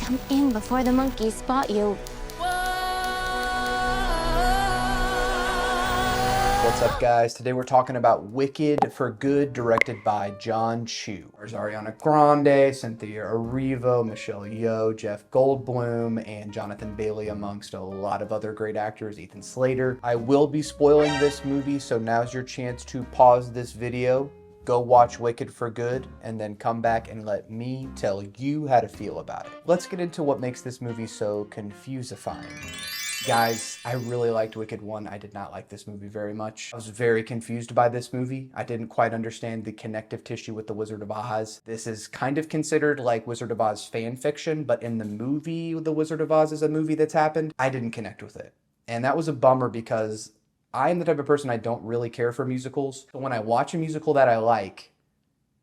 Come in before the monkeys spot you. What's up, guys? Today we're talking about Wicked for Good, directed by Jon M. There's Ariana Grande, Cynthia Erivo, Michelle Yeoh, Jeff Goldblum, and Jonathan Bailey, amongst a lot of other great actors, Ethan Slater. I will be spoiling this movie, so now's your chance to pause this video, go watch Wicked for Good, and then come back and let me tell you how to feel about it. Let's get into what makes this movie so confusifying. Guys, I really liked Wicked 1. I did not like this movie very much. I was very confused by this movie. I didn't quite understand the connective tissue with The Wizard of Oz. This is kind of considered like Wizard of Oz fan fiction, but in the movie, The Wizard of Oz is a movie that's happened. I didn't connect with it. And that was a bummer because I am the type of person, I don't really care for musicals. So when I watch a musical that I like,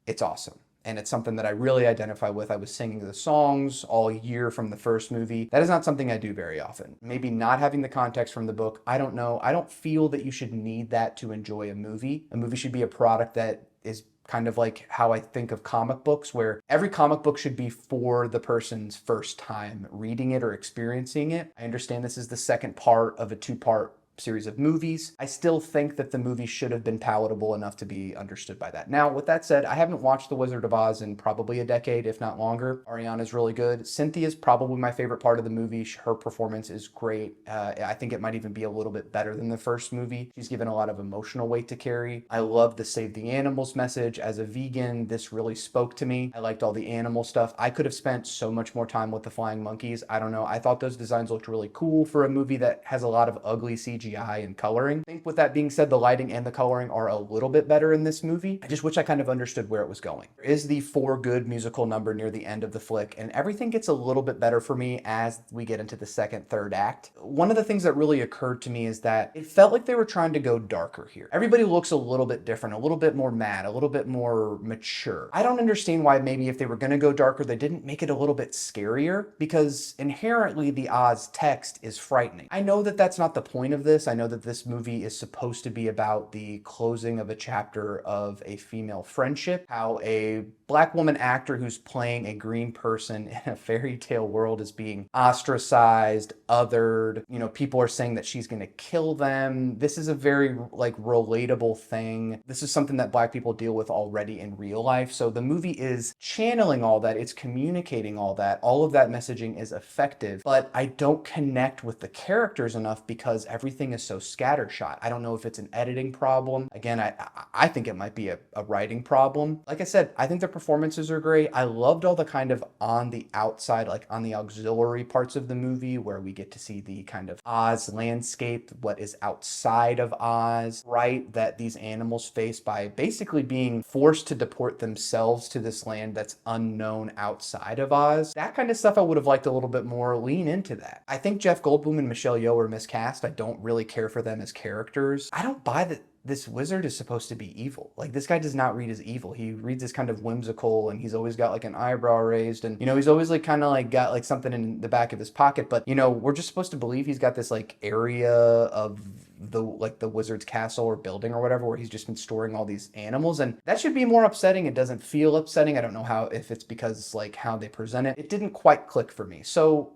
it's awesome. And it's something that I really identify with. I was singing the songs all year from the first movie. That is not something I do very often. Maybe not having the context from the book, I don't know. I don't feel that you should need that to enjoy a movie. A movie should be a product that is kind of like how I think of comic books, where every comic book should be for the person's first time reading it or experiencing it. I understand this is the second part of a two-part series of movies. I still think that the movie should have been palatable enough to be understood by that. Now, with that said, I haven't watched The Wizard of Oz in probably a decade, if not longer. Ariana's really good. Cynthia's probably my favorite part of the movie. Her performance is great. I think it might even be a little bit better than the first movie. She's given a lot of emotional weight to carry. I love the Save the Animals message. As a vegan, this really spoke to me. I liked all the animal stuff. I could have spent so much more time with the flying monkeys. I don't know. I thought those designs looked really cool for a movie that has a lot of ugly CGI and coloring. I think with that being said, the lighting and the coloring are a little bit better in this movie. I just wish I kind of understood where it was going. There is the For Good musical number near the end of the flick, and everything gets a little bit better for me as we get into the second, third act. One of the things that really occurred to me is that it felt like they were trying to go darker here. Everybody looks a little bit different, a little bit more mad, a little bit more mature. I don't understand why maybe if they were going to go darker, they didn't make it a little bit scarier, because inherently the Oz text is frightening. I know that that's not the point of this. I know that this movie is supposed to be about the closing of a chapter of a female friendship, how a Black woman actor who's playing a green person in a fairy tale world is being ostracized, othered. You know, people are saying that she's going to kill them. This is a very like relatable thing. This is something that Black people deal with already in real life. So the movie is channeling all that. It's communicating all that. All of that messaging is effective, but I don't connect with the characters enough because everything is so scattershot. I don't know if it's an editing problem. Again, I think it might be a writing problem. Like I said, I think the performances are great. I loved all the kind of on the outside, like on the auxiliary parts of the movie where we get to see the kind of Oz landscape, what is outside of Oz, right? That these animals face by basically being forced to deport themselves to this land that's unknown outside of Oz. That kind of stuff I would have liked a little bit more. Lean into that. I think Jeff Goldblum and Michelle Yeoh are miscast. I don't really care for them as characters. I don't buy that this wizard is supposed to be evil. Like, this guy does not read as evil. He reads as kind of whimsical, and he's always got like an eyebrow raised, and you know, he's always like kind of like got like something in the back of his pocket. But you know, we're just supposed to believe he's got this like area of the wizard's castle or building or whatever where he's just been storing all these animals, and that should be more upsetting. It doesn't feel upsetting. I don't know how, if it's because like how they present it. It didn't quite click for me. So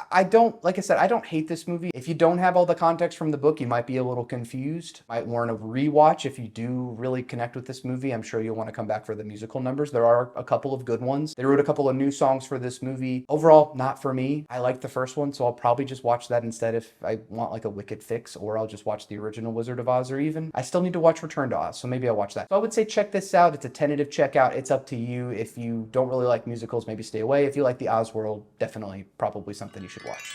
I don't, like I said, I don't hate this movie. If you don't have all the context from the book, you might be a little confused. Might want to rewatch if you do really connect with this movie. I'm sure you'll want to come back for the musical numbers. There are a couple of good ones. They wrote a couple of new songs for this movie. Overall, not for me. I like the first one, so I'll probably just watch that instead if I want like a Wicked fix, or I'll just watch the original Wizard of Oz, or even I still need to watch Return to Oz, so maybe I'll watch that. So I would say check this out. It's a tentative checkout. It's up to you. If you don't really like musicals, maybe stay away. If you like the Oz world, definitely probably something you should watch.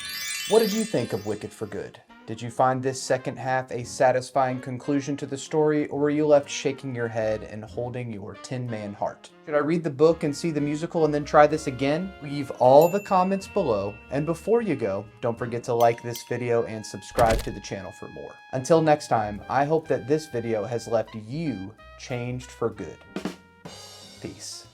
What did you think of Wicked for Good? Did you find this second half a satisfying conclusion to the story, or were you left shaking your head and holding your tin-man heart? Should I read the book and see the musical and then try this again? Leave all the comments below, and before you go, don't forget to like this video and subscribe to the channel for more. Until next time, I hope that this video has left you changed for good. Peace.